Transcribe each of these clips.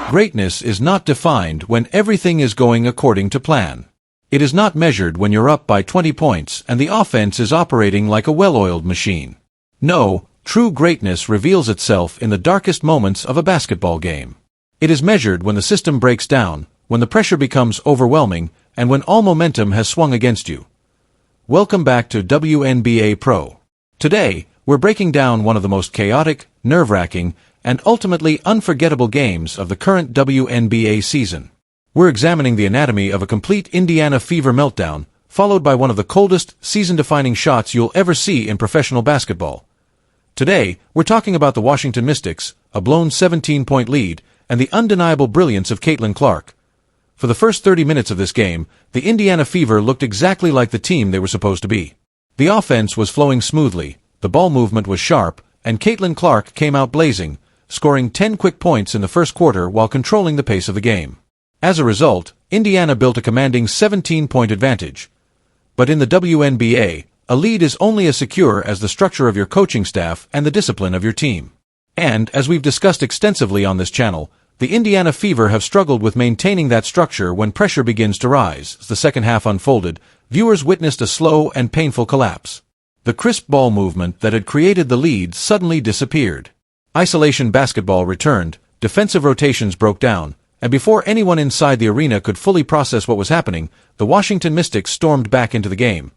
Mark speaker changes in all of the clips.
Speaker 1: Greatness is not defined when everything is going according to plan. It is not measured when you're up by 20 points and the offense is operating like a well-oiled machine. No, true greatness reveals itself in the darkest moments of a basketball game. It is measured when the system breaks down, when the pressure becomes overwhelming, and when all momentum has swung against you. Welcome back to WNBA Pro. Today, we're breaking down one of the most chaotic, nerve-wracking, and ultimately unforgettable games of the current WNBA season. We're examining the anatomy of a complete Indiana Fever meltdown, followed by one of the coldest, season-defining shots you'll ever see in professional basketball. Today, we're talking about the Washington Mystics, a blown 17-point lead, and the undeniable brilliance of Caitlin Clark. For the first 30 minutes of this game, the Indiana Fever looked exactly like the team they were supposed to be. The offense was flowing smoothly, the ball movement was sharp, and Caitlin Clark came out blazing, scoring 10 quick points in the first quarter while controlling the pace of the game. As a result, Indiana built a commanding 17-point advantage. But in the WNBA, a lead is only as secure as the structure of your coaching staff and the discipline of your team. And, as we've discussed extensively on this channel, the Indiana Fever have struggled with maintaining that structure when pressure begins to rise. As the second half unfolded, viewers witnessed a slow and painful collapse. The crisp ball movement that had created the lead suddenly disappeared. Isolation basketball returned, defensive rotations broke down, and before anyone inside the arena could fully process what was happening, the Washington Mystics stormed back into the game.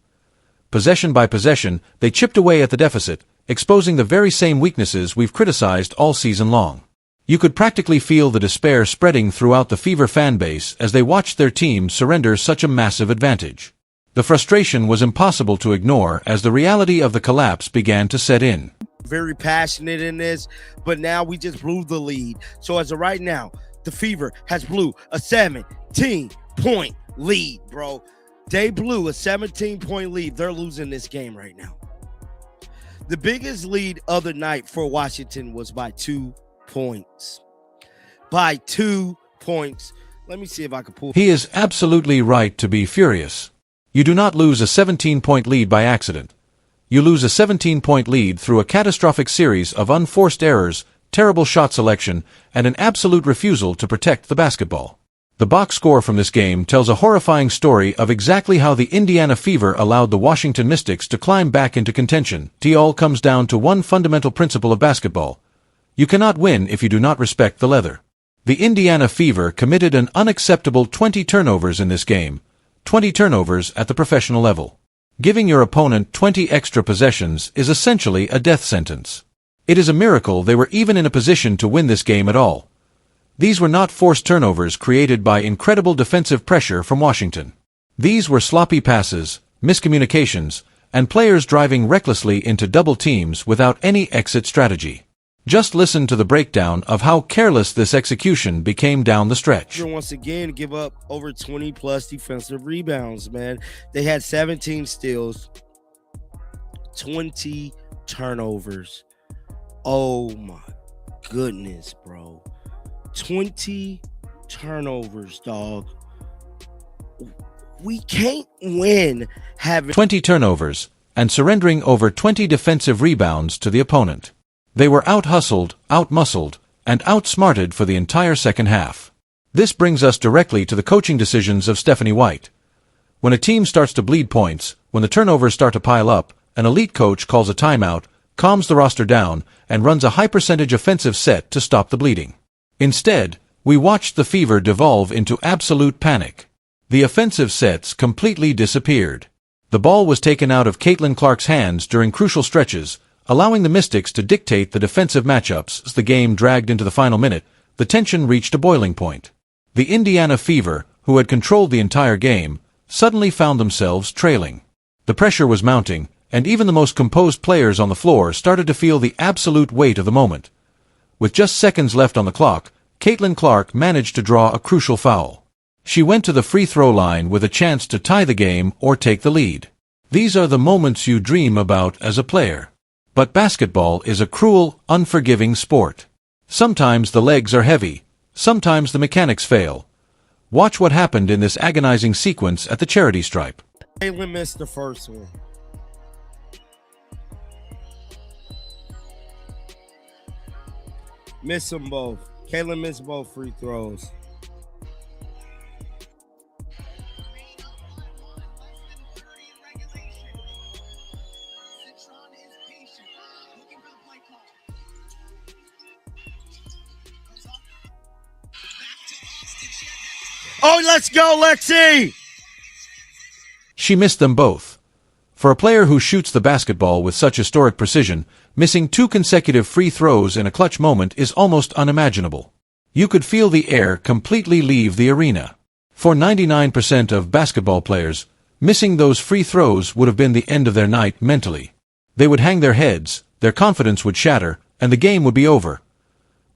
Speaker 1: Possession by possession, they chipped away at the deficit, exposing the very same weaknesses we've criticized all season long. You could practically feel the despair spreading throughout the Fever fanbase as they watched their team surrender such a massive advantage. The frustration was impossible to ignore as the reality of the collapse began to set in.
Speaker 2: Very passionate in this, but now we just blew the lead. So as of right now, the Fever has blew a 17-point lead, bro. They blew a 17-point lead. They're losing this game right now. The biggest lead other night for Washington was by 2 points. By 2 points. Let me see if I can pull.
Speaker 1: He is absolutely right to be furious. You do not lose a 17-point lead by accident. You lose a 17-point lead through a catastrophic series of unforced errors, terrible shot selection, and an absolute refusal to protect the basketball. The box score from this game tells a horrifying story of exactly how the Indiana Fever allowed the Washington Mystics to climb back into contention. It all comes down to one fundamental principle of basketball. You cannot win if you do not respect the leather. The Indiana Fever committed an unacceptable 20 turnovers in this game, 20 turnovers at the professional level. Giving your opponent 20 extra possessions is essentially a death sentence. It is a miracle they were even in a position to win this game at all. These were not forced turnovers created by incredible defensive pressure from Washington. These were sloppy passes, miscommunications, and players driving recklessly into double teams without any exit strategy. Just listen to the breakdown of how careless this execution became down the stretch.
Speaker 2: Once again, give up over 20-plus defensive rebounds, man. They had 17 steals, 20 turnovers. Oh, my goodness, bro. 20 turnovers, dog. We can't win having
Speaker 1: 20 turnovers and surrendering over 20 defensive rebounds to the opponent. They were out-hustled, out-muscled, and outsmarted for the entire second half. This brings us directly to the coaching decisions of Stephanie White. When a team starts to bleed points, when the turnovers start to pile up, an elite coach calls a timeout, calms the roster down, and runs a high-percentage offensive set to stop the bleeding. Instead, we watched the Fever devolve into absolute panic. The offensive sets completely disappeared. The ball was taken out of Caitlin Clark's hands during crucial stretches, allowing the Mystics to dictate the defensive matchups. As the game dragged into the final minute, the tension reached a boiling point. The Indiana Fever, who had controlled the entire game, suddenly found themselves trailing. The pressure was mounting, and even the most composed players on the floor started to feel the absolute weight of the moment. With just seconds left on the clock, Caitlin Clark managed to draw a crucial foul. She went to the free throw line with a chance to tie the game or take the lead. These are the moments you dream about as a player. But basketball is a cruel, unforgiving sport. Sometimes the legs are heavy, sometimes the mechanics fail. Watch what happened in this agonizing sequence at the charity stripe.
Speaker 2: Jalen missed the first one. Miss them both. Caitlin missed both free throws. Oh, let's go, Lexi!
Speaker 1: She missed them both. For a player who shoots the basketball with such historic precision, missing 2 consecutive free throws in a clutch moment is almost unimaginable. You could feel the air completely leave the arena. For 99% of basketball players, missing those free throws would have been the end of their night mentally. They would hang their heads, their confidence would shatter, and the game would be over.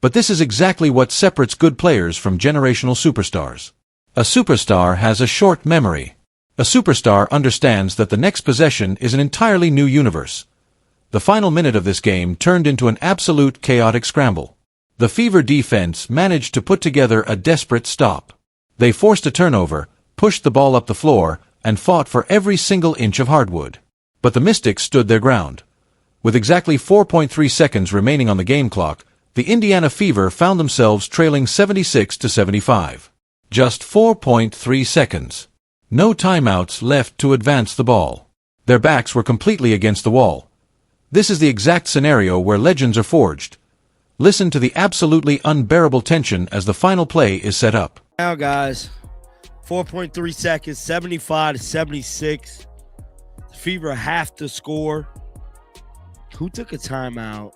Speaker 1: But this is exactly what separates good players from generational superstars. A superstar has a short memory. A superstar understands that the next possession is an entirely new universe. The final minute of this game turned into an absolute chaotic scramble. The Fever defense managed to put together a desperate stop. They forced a turnover, pushed the ball up the floor, and fought for every single inch of hardwood. But the Mystics stood their ground. With exactly 4.3 seconds remaining on the game clock, the Indiana Fever found themselves trailing 76-75. Just 4.3 seconds. No timeouts left to advance the ball. Their backs were completely against the wall. This is the exact scenario where legends are forged. Listen to the absolutely unbearable tension as the final play is set up.
Speaker 2: Now, guys, 4.3 seconds, 75-76. The Fever have to score. Who took a timeout?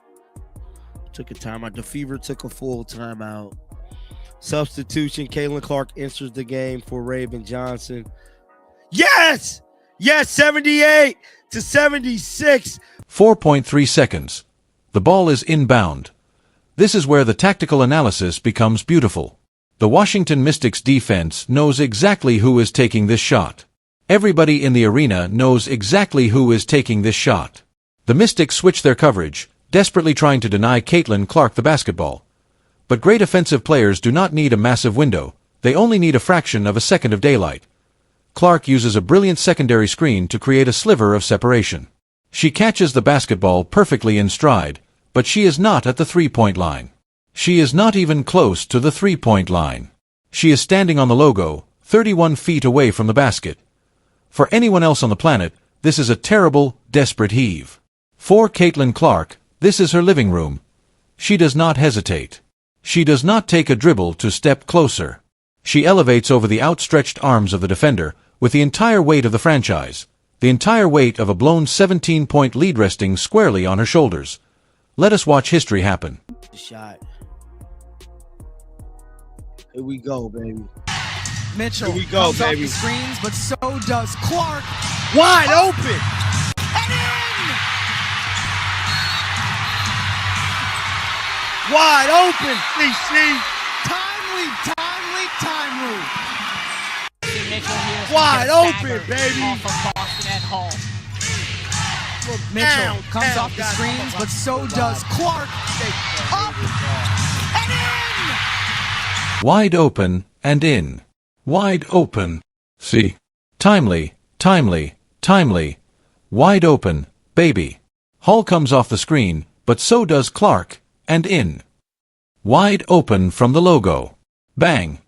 Speaker 2: The Fever took a full timeout. Substitution, Caitlin Clark enters the game for Raven Johnson. Yes! Yes, 78-76.
Speaker 1: 4.3 seconds. The ball is inbound. This is where the tactical analysis becomes beautiful. The Washington Mystics defense knows exactly who is taking this shot. Everybody in the arena knows exactly who is taking this shot. The Mystics switch their coverage, desperately trying to deny Caitlin Clark the basketball. But great offensive players do not need a massive window, they only need a fraction of a second of daylight. Clark uses a brilliant secondary screen to create a sliver of separation. She catches the basketball perfectly in stride, but she is not at the three-point line. She is not even close to the three-point line. She is standing on the logo, 31 feet away from the basket. For anyone else on the planet, this is a terrible, desperate heave. For Caitlin Clark, this is her living room. She does not hesitate. She does not take a dribble to step closer. She elevates over the outstretched arms of the defender, with the entire weight of the franchise, the entire weight of a blown 17-point lead resting squarely on her shoulders. Let us watch history happen.
Speaker 2: Shot. Here we go, baby.
Speaker 3: Mitchell
Speaker 2: Here we go,
Speaker 3: comes
Speaker 2: baby.
Speaker 3: off the screens, but so does Clark.
Speaker 2: Wide open!
Speaker 3: And in!
Speaker 2: Wide open, DC!
Speaker 3: Timely.
Speaker 4: Mitchell here.
Speaker 2: Wide open, baby!
Speaker 4: Off of Boston at Hall.
Speaker 3: Mitchell comes off the screens, but so does Clark. Up and in!
Speaker 1: Wide open and in. Wide open. See? Timely. Wide open, baby. Hall comes off the screen, but so does Clark, and in. Wide open from the logo. Bang.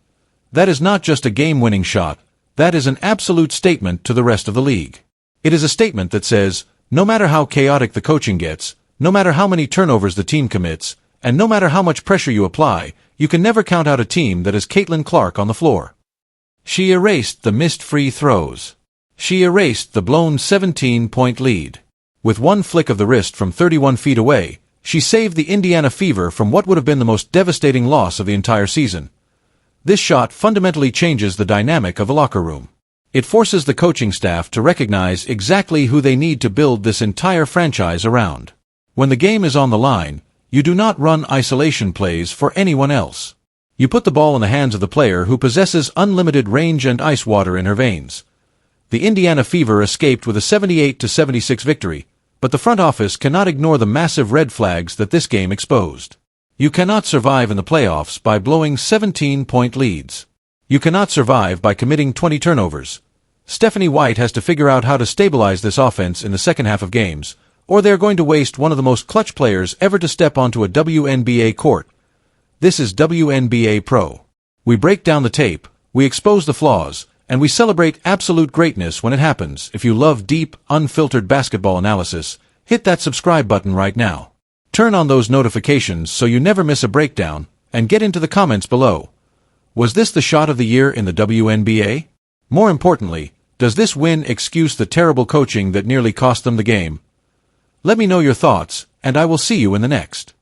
Speaker 1: That is not just a game-winning shot, that is an absolute statement to the rest of the league. It is a statement that says, no matter how chaotic the coaching gets, no matter how many turnovers the team commits, and no matter how much pressure you apply, you can never count out a team that has Caitlin Clark on the floor. She erased the missed free throws. She erased the blown 17-point lead. With one flick of the wrist from 31 feet away, she saved the Indiana Fever from what would have been the most devastating loss of the entire season. This shot fundamentally changes the dynamic of a locker room. It forces the coaching staff to recognize exactly who they need to build this entire franchise around. When the game is on the line, you do not run isolation plays for anyone else. You put the ball in the hands of the player who possesses unlimited range and ice water in her veins. The Indiana Fever escaped with a 78-76 victory, but the front office cannot ignore the massive red flags that this game exposed. You cannot survive in the playoffs by blowing 17-point leads. You cannot survive by committing 20 turnovers. Stephanie White has to figure out how to stabilize this offense in the second half of games, or they are going to waste one of the most clutch players ever to step onto a WNBA court. This is WNBA Pro. We break down the tape, we expose the flaws, and we celebrate absolute greatness when it happens. If you love deep, unfiltered basketball analysis, hit that subscribe button right now. Turn on those notifications so you never miss a breakdown, and get into the comments below. Was this the shot of the year in the WNBA? More importantly, does this win excuse the terrible coaching that nearly cost them the game? Let me know your thoughts, and I will see you in the next.